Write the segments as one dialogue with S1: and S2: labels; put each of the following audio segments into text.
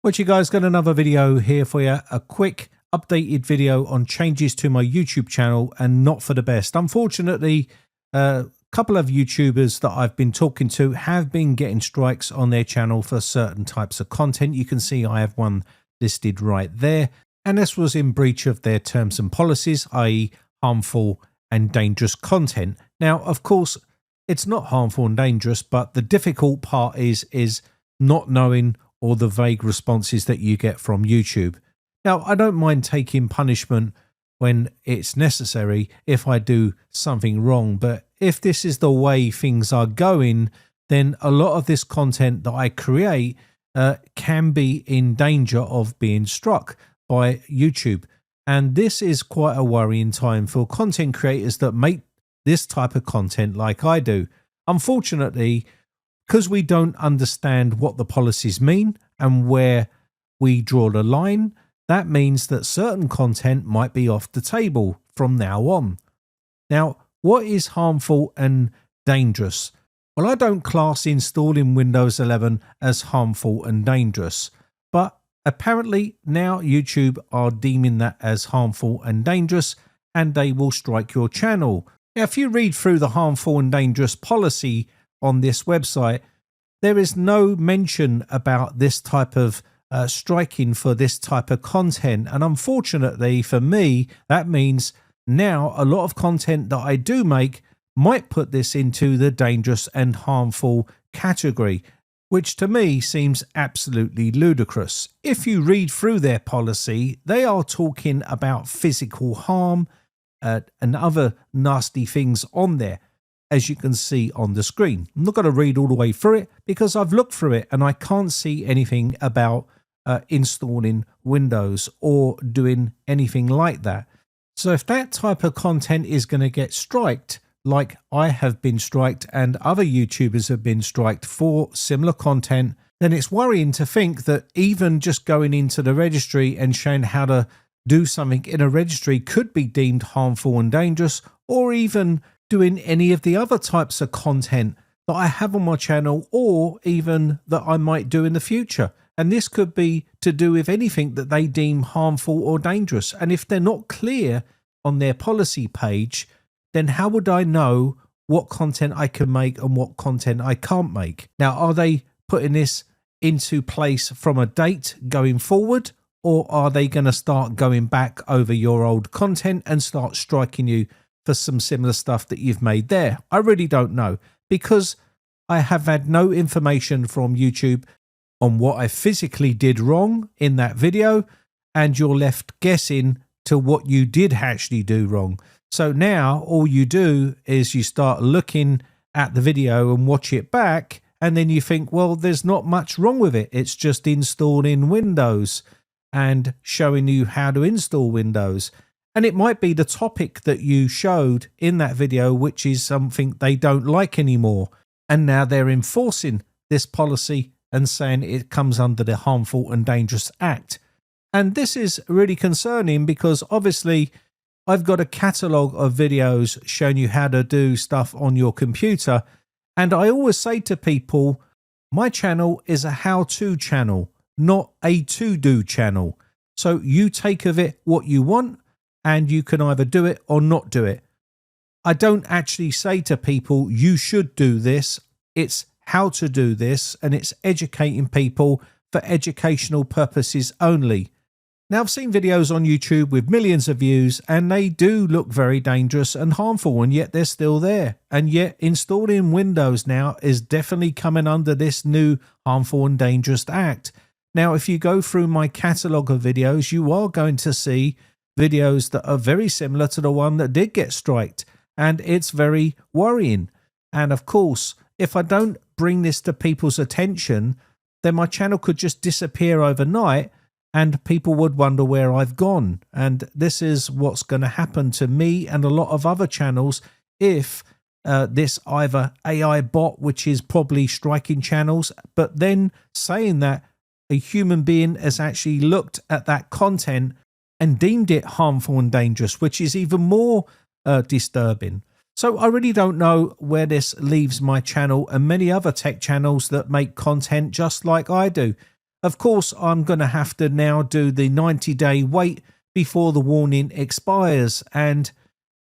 S1: What you guys, got another video here for you, a quick updated video on changes to my YouTube channel, and not for the best. Unfortunately, a couple of YouTubers that I've been talking to have been getting strikes on their channel for certain types of content. You can see I have one listed right there, and this was in breach of their terms and policies, i.e. harmful and dangerous content. Now, of course, it's not harmful and dangerous, but the difficult part is not knowing or the vague responses that you get from YouTube. Now, I don't mind taking punishment when it's necessary if I do something wrong, but if this is the way things are going, then a lot of this content that I create can be in danger of being struck by YouTube. And this is quite a worrying time for content creators that make this type of content like I do. Unfortunately, because we don't understand what the policies mean and where we draw the line, that means that certain content might be off the table from now on. Now, what is harmful and dangerous? Well, I don't class installing Windows 11 as harmful and dangerous, but apparently now YouTube are deeming that as harmful and dangerous, and they will strike your channel. Now, if you read through the harmful and dangerous policy on this website, there is no mention about this type of striking for this type of content. And unfortunately for me, that means now a lot of content that I do make might put this into the dangerous and harmful category, which to me seems absolutely ludicrous. If you read through their policy, they are talking about physical harm and other nasty things on there, as you can see on the screen. I'm not going to read all the way through it because I've looked through it and I can't see anything about installing Windows or doing anything like that. So if that type of content is going to get striked, like I have been striked and other YouTubers have been striked for similar content, then it's worrying to think that even just going into the registry and showing how to do something in a registry could be deemed harmful and dangerous, or even doing any of the other types of content that I have on my channel, or even that I might do in the future. And this could be to do with anything that they deem harmful or dangerous. And if they're not clear on their policy page, then how would I know what content I can make and what content I can't make? Now, are they putting this into place from a date going forward, or are they going to start going back over your old content and start striking you for some similar stuff that you've made there? I really don't know, because I have had no information from YouTube on what I physically did wrong in that video, and you're left guessing to what you did actually do wrong. So now all you do is you start looking at the video and watch it back, and then you think, well, there's not much wrong with it. It's just installing Windows and showing you how to install Windows. And it might be the topic that you showed in that video, which is something they don't like anymore. And now they're enforcing this policy and saying it comes under the Harmful and Dangerous Act. And this is really concerning because obviously I've got a catalogue of videos showing you how to do stuff on your computer. And I always say to people, my channel is a how-to channel, not a to-do channel. So you take of it what you want, and you can either do it or not do it. I don't actually say to people, you should do this. It's how to do this, and it's educating people for educational purposes only. Now, I've seen videos on YouTube with millions of views, and they do look very dangerous and harmful, and yet they're still there. And yet installing Windows now is definitely coming under this new Harmful and Dangerous Act. Now, if you go through my catalogue of videos, you are going to see videos that are very similar to the one that did get striked, and it's very worrying. And of course, if I don't bring this to people's attention, then my channel could just disappear overnight and people would wonder where I've gone. And this is what's going to happen to me and a lot of other channels if this either AI bot, which is probably striking channels, but then saying that a human being has actually looked at that content and deemed it harmful and dangerous, which is even more disturbing. So I really don't know where this leaves my channel and many other tech channels that make content just like I do. Of course, I'm going to have to now do the 90-day wait before the warning expires, and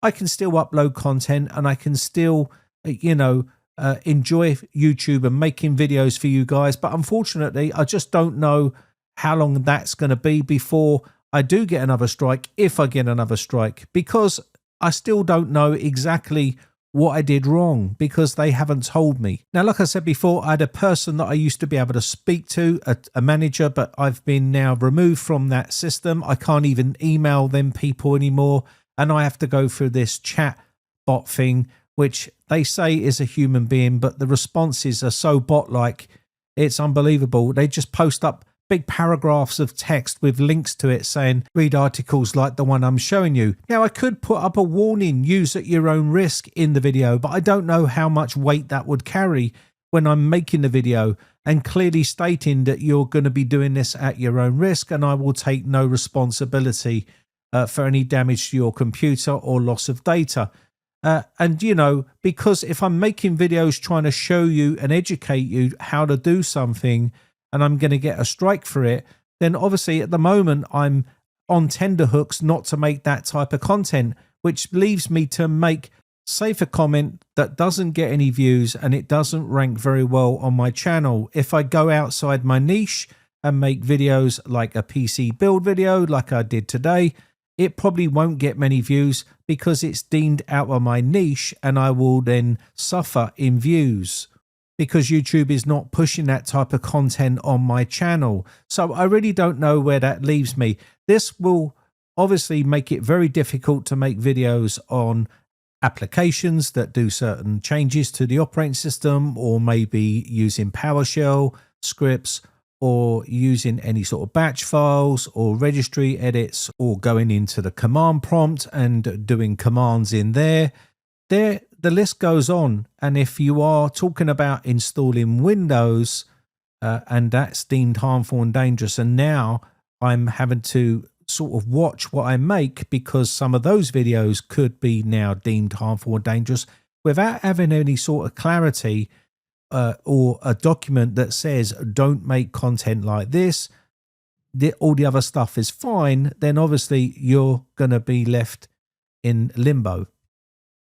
S1: I can still upload content and I can still, enjoy YouTube and making videos for you guys. But unfortunately, I just don't know how long that's going to be before I do get another strike, if I get another strike, because I still don't know exactly what I did wrong, because they haven't told me. Now, like I said before, I had a person that I used to be able to speak to, a manager, but I've been now removed from that system. I can't even email them people anymore, and I have to go through this chat bot thing, which they say is a human being, but the responses are so bot-like, it's unbelievable. They just post up big paragraphs of text with links to it saying, read articles like the one I'm showing you. Now, I could put up a warning, use at your own risk in the video, but I don't know how much weight that would carry when I'm making the video and clearly stating that you're going to be doing this at your own risk, and I will take no responsibility for any damage to your computer or loss of data. And because if I'm making videos trying to show you and educate you how to do something, and I'm going to get a strike for it, then obviously at the moment I'm on tenterhooks not to make that type of content, which leaves me to make, safe a comment that doesn't get any views and it doesn't rank very well on my channel. If I go outside my niche and make videos like a PC build video like I did today, it probably won't get many views because it's deemed out of my niche, and I will then suffer in views, because YouTube is not pushing that type of content on my channel. So I really don't know where that leaves me. This will obviously make it very difficult to make videos on applications that do certain changes to the operating system, or maybe using PowerShell scripts, or using any sort of batch files or registry edits, or going into the command prompt and doing commands in there. The list goes on, and if you are talking about installing Windows, and that's deemed harmful and dangerous, and now I'm having to sort of watch what I make because some of those videos could be now deemed harmful and dangerous without having any sort of clarity or a document that says don't make content like this, all the other stuff is fine, then obviously you're going to be left in limbo.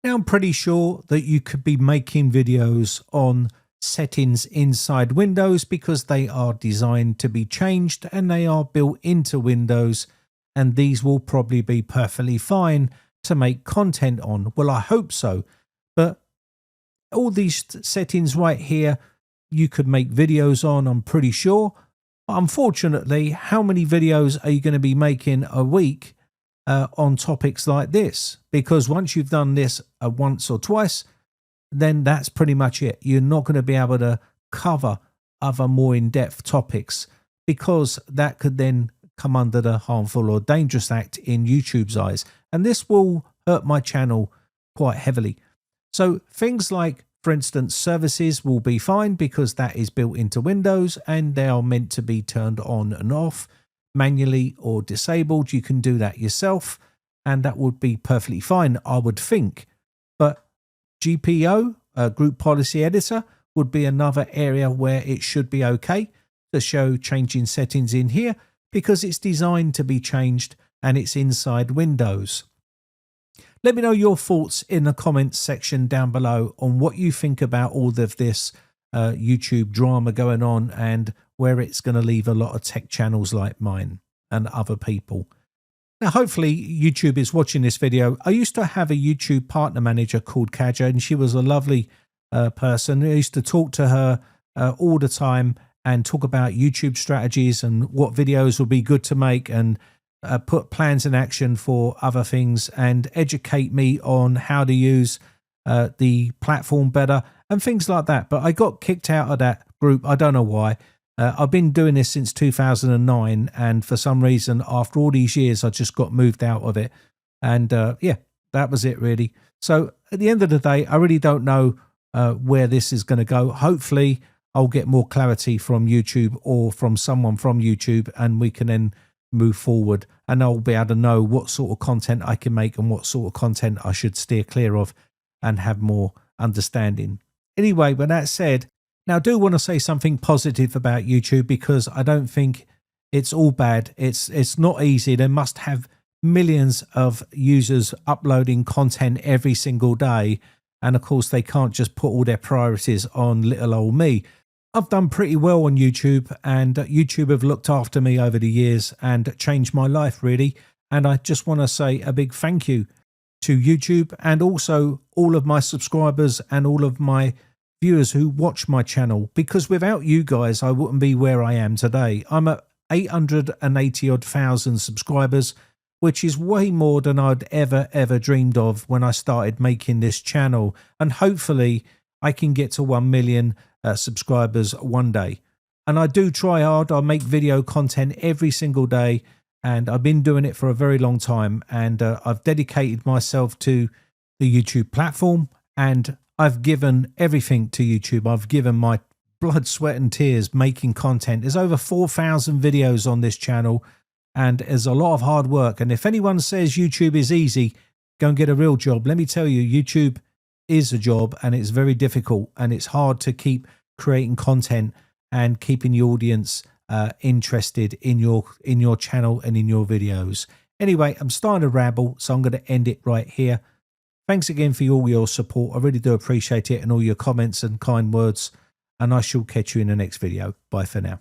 S1: Now, I'm pretty sure that you could be making videos on settings inside Windows because they are designed to be changed and they are built into Windows, and these will probably be perfectly fine to make content on. Well, I hope so. But all these settings right here, you could make videos on, I'm pretty sure. But unfortunately, how many videos are you going to be making a week on topics like this? Because once you've done this once or twice, then that's pretty much it. You're not going to be able to cover other more in-depth topics, because that could then come under the Harmful or Dangerous Act in YouTube's eyes. And this will hurt my channel quite heavily. So things like, for instance, services will be fine because that is built into Windows and they are meant to be turned on and off manually or disabled. You can do that yourself and that would be perfectly fine, I would think. But GPO, Group Policy Editor, would be another area where it should be okay to show changing settings in here because it's designed to be changed and it's inside Windows. Let me know your thoughts in the comments section down below on what you think about all of this YouTube drama going on and where it's going to leave a lot of tech channels like mine and other people. Now, hopefully YouTube is watching this video. I used to have a YouTube partner manager called Kaja, and she was a lovely person. I used to talk to her all the time and talk about YouTube strategies and what videos would be good to make, and put plans in action for other things and educate me on how to use the platform better and things like that. But I got kicked out of that group. I don't know why. I've been doing this since 2009, and for some reason, after all these years, I just got moved out of it. And yeah, that was it really. So at the end of the day, I really don't know where this is going to go. Hopefully, I'll get more clarity from YouTube or from someone from YouTube, and we can then move forward, and I'll be able to know what sort of content I can make and what sort of content I should steer clear of and have more understanding. Anyway, with that said, Now, I do want to say something positive about YouTube, because I don't think it's all bad. It's not easy. They must have millions of users uploading content every single day. And of course, they can't just put all their priorities on little old me. I've done pretty well on YouTube, and YouTube have looked after me over the years and changed my life, really. And I just want to say a big thank you to YouTube, and also all of my subscribers and all of my viewers who watch my channel, because without you guys, I wouldn't be where I am today. I'm at 880 odd thousand subscribers, which is way more than I'd ever dreamed of when I started making this channel. And hopefully I can get to 1 million subscribers one day. And I do try hard. I make video content every single day, and I've been doing it for a very long time. And I've dedicated myself to the YouTube platform, and I've given everything to YouTube. I've given my blood, sweat and tears making content. There's over 4,000 videos on this channel, and there's a lot of hard work. And if anyone says YouTube is easy, go and get a real job. Let me tell you, YouTube is a job, and it's very difficult, and it's hard to keep creating content and keeping the audience interested in your channel and in your videos. Anyway, I'm starting to ramble, so I'm going to end it right here. Thanks again for all your support. I really do appreciate it, and all your comments and kind words. And I shall catch you in the next video. Bye for now.